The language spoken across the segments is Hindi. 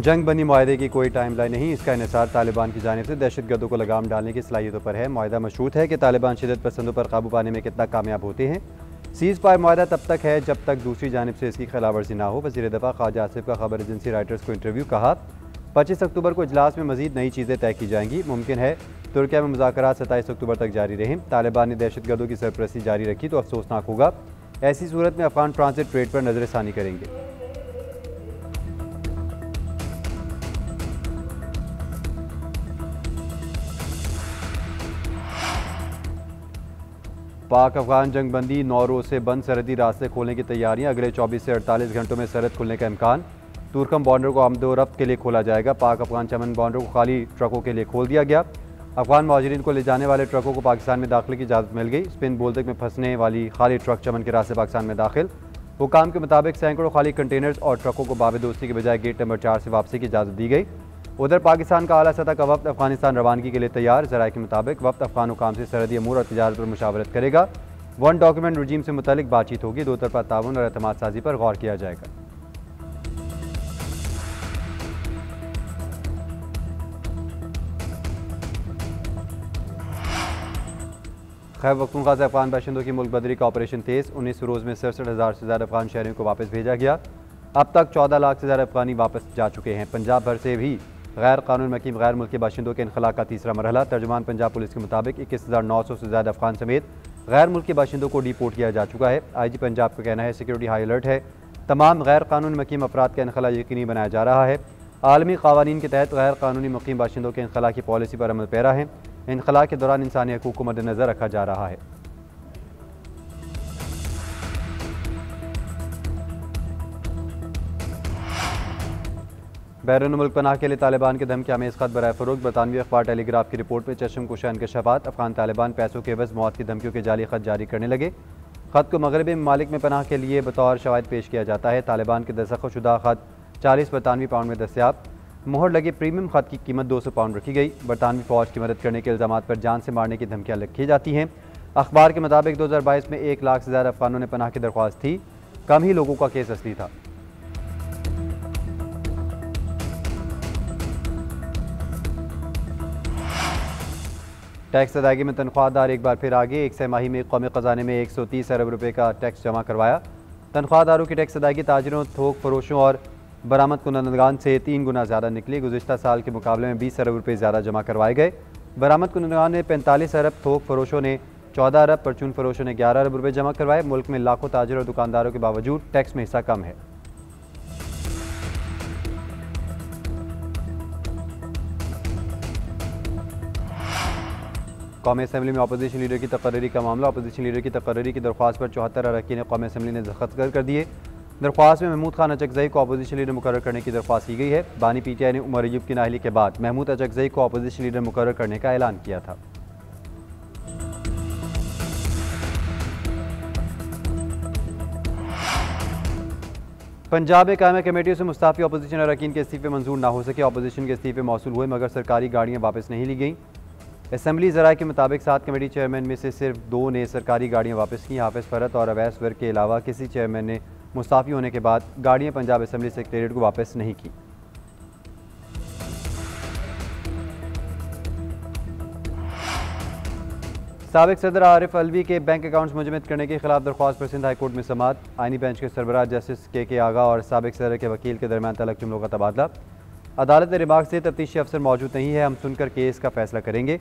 जंग बंदी माहदे की कोई टाइम लाइन नहीं, इसका इन्हिसार तालिबान की जानिब से दहशतगर्दों को लगाम डालने की सलाहियतों पर है। माहदा मशरूत है कि तालिबान शिदत पसंदों पर काबू पाने में कितना कामयाब होते हैं। सीज़ फायर माहदा तब तक है जब तक दूसरी जानिब से इसकी खिलाफवर्जी ना हो। वज़ीर दफ़ा ख्वाजा आसिफ का खबर एजेंसी राइटर्स को इंटरव्यू। कहा 25 अक्टूबर को इजलास में मजीद नई चीज़ें तय की जाएंगी। मुमकिन है तुर्किया में मुज़ाकरात 27 अक्टूबर तक जारी रहें। तालिबान ने दहशतगर्दों की सरपरस्ती जारी रखी तो अफसोसनाक होगा। ऐसी सूरत में अफगान ट्रांजिट ट्रेड पर नजरसानी करेंगे। पाक अफगान जंग बंदी 9 रोज से बंद सरहदी रास्ते खोलने की तैयारियां। अगले 24 से 48 घंटों में सरहद खुलने का इम्कान। तुर्कम बॉर्डर को आमदोरफ्त के लिए खोला जाएगा। पाक अफगान चमन बॉर्डर को खाली ट्रकों के लिए खोल दिया गया। अफगान मुहाजिरीन को ले जाने वाले ट्रकों को पाकिस्तान में दाखिले की इजाज़त मिल गई। स्पिन बोल्दक में फंसने वाली खाली ट्रक चमन के रास्ते पाकिस्तान में दाखिल। हुकाम के मुताबिक सैकड़ों खाली कंटेनर्स और ट्रकों को बाब दोस्ती के बजाय गेट नंबर 4 से वापसी की इजाज़त दी गई। उधर पाकिस्तान का आला सतह का वफ्द अफगानिस्तान रवानगी के लिए तैयार। ज़राए के मुताबिक वफ्द अफगान हुकाम से सरहदी अमूर और तिजारत पर मुशावरत करेगा। वन डॉक्यूमेंट रजीम से मुतालिक बातचीत होगी। दो तरफा ताउन और एतमाद साजी पर गौर किया जाएगा। खैर वक्तुन खासा अफगान बाशिंदों की मुल्क बदरी का ऑपरेशन तेज़। 19 रोज़ में 67,000 से ज़्यादा अफगान शहरियों को वापस भेजा गया। अब तक 14 लाख से ज़्यादा अफगानी वापस जा चुके हैं। पंजाब भर से भी गैर कानून मकीम गैर मुल्की बाशिंदों के इनखला का तीसरा मरहला। तर्जुमान पंजाब पुलिस के मुताबिक 21,900 से ज़्यादा अफगान समेत गैर मुल्की बाशिंदों को डिपोर्ट किया जा चुका है। IG पंजाब का कहना है सिक्योरिटी हाई अलर्ट है। तमाम गैर कानूनी मकीम अफराद का इनखला यकीनी बनाया जा रहा है। आलमी क़वानीन के तहत गैर कानूनी मकीम बाशिंदों के इनखला की पॉलिसी पर अमल पैरा है। इनखला के दौरान इंसानी हकूक़ को मद्देनज़र रखा जा रहा है। बैरून मुल्क पनाह के लिए तालिबान के धमकी आमेज़ ख़त बराए फ़रोग़। बरतानवी अखबार टेलीग्राफ की रिपोर्ट में चश्म कुशा इंकशाफात। अफगान तालिबान पैसों के एवज़ मौत की धमकियों के जाली ख़त जारी करने लगे। ख़त को मगरबी ममालिक में पनाह के लिए बतौर शवाहिद पेश किया जाता है। तालिबान के दस्तखतशुदा ख़त 40 बरतानवी पाउंड में दस्तियाब। मोहर लगे प्रीमियम ख़त की कीमत 200 पाउंड रखी गई। बरतानवी फ़ौज की मदद करने के इल्ज़ाम पर जान से मारने की धमकियाँ लिखी जाती हैं। अखबार के मुताबिक 2022 में 1 लाख से ज़्यादा अफगानों ने पनाह की दरख्वास्त थी। कम ही लोगों का केस असली था। टैक्स अदायगी में तनख्वाहदार एक बार फिर आगे। एक सह माही में कौमी ख़जाने में 130 अरब रुपये का टैक्स जमा करवाया। तनख्वाहदारों की टैक्स अदायगी ताजिरों, थोक फरोशों और बरामद कुनंदगान से 3 गुना ज़्यादा निकली। गुज़िश्ता साल के मुकाबले में 20 अरब रुपये ज़्यादा जमा करवाए गए। बरामद कुनंदगान ने 45 अरब, थोक फरोशों ने 14 अरब, परचून फरोशों ने 11 अरब रुपये जमा करवाए। मुल्क में लाखों ताजिर और दुकानदारों के बावजूद टैक्स में हिस्सा कम है। कौमी असम्बली में अपोजिशन लीडर की तकर्री का मामला। अपोजिशन लीडर की तकर्री की दरख्वास्त पर 74 अरकान कौमी असम्बली ने दस्तखत कर दिए। दरख्वास्त में महमूद खान अचकज़ई को अपोजिशन लीडर मुकर्रर करने की दरख्वास्त की गई है। बानी PTI ने उमर अय्यूब की नाअहली के बाद महमूद अचकज़ई को अपोजिशन लीडर मुकर्रर करने का ऐलान किया था। पंजाब में कायमा कमेटियों से मुस्ताफ़ी अपोजिशन अरकान के इस्तीफ़े मंजूर ना हो सके। अपोजिशन के इस्तीफ़े मौसूल हुए मगर सरकारी गाड़ियाँ वापस नहीं ली गईं। असम्बली ज़राए के मुताबिक 7 कमेटी चेयरमैन में से सिर्फ 2 ने सरकारी गाड़ियाँ वापस की। हाफिज़ फ़रत और अवैस वर्क के अलावा किसी चेयरमैन ने मुस्ताफ़ी होने के बाद गाड़ियाँ पंजाब असम्बली सेक्रेटेरिएट को वापस नहीं की। साबिक़ सदर आरिफ अलवी के बैंक अकाउंट्स मुजम्मद करने के खिलाफ दरख्वास्त पर सिंध हाई कोर्ट में समाअत। आइनी बेंच के सरबराह जस्टिस KK आगा और साबिक़ सदर के वकील के दरमियान तलक जुमलों का तबादला। अदालत ने रिमार्क से तफ्तीशी अफसर मौजूद नहीं है, हम सुनकर केस का फैसला करेंगे।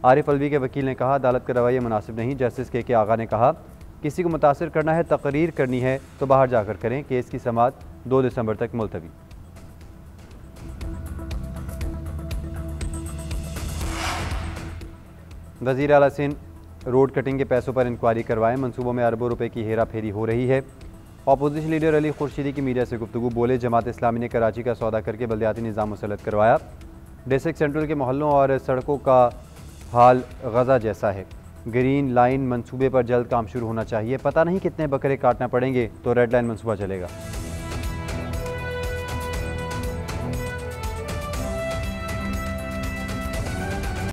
आरिफ अलवी के वकील ने कहा अदालत का रवैया मुनासिब नहीं। जस्टिस KK आगा ने कहा किसी को मुतासर करना है, तकरीर करनी है तो बाहर जाकर करें। केस की समाअत 2 दिसंबर तक मुलतवी। वज़ीर आला सिंध रोड कटिंग के पैसों पर इंक्वायरी करवाएं। मनसूबों में अरबों रुपए की हेरा फेरी हो रही है। अपोजिशन लीडर अली खुर्शीदी की मीडिया से गुफ्तगू। बोले जमात इस्लामी ने कराची का सौदा करके बल्दियाती निज़ाम मुसल्लत करवाया। डिस्ट्रिक्ट सेंट्रल के मोहल्लों और सड़कों का हाल गज़ा जैसा है। ग्रीन लाइन मंसूबे पर जल्द काम शुरू होना चाहिए। पता नहीं कितने बकरे काटना पड़ेंगे तो रेड लाइन मंसूबा चलेगा।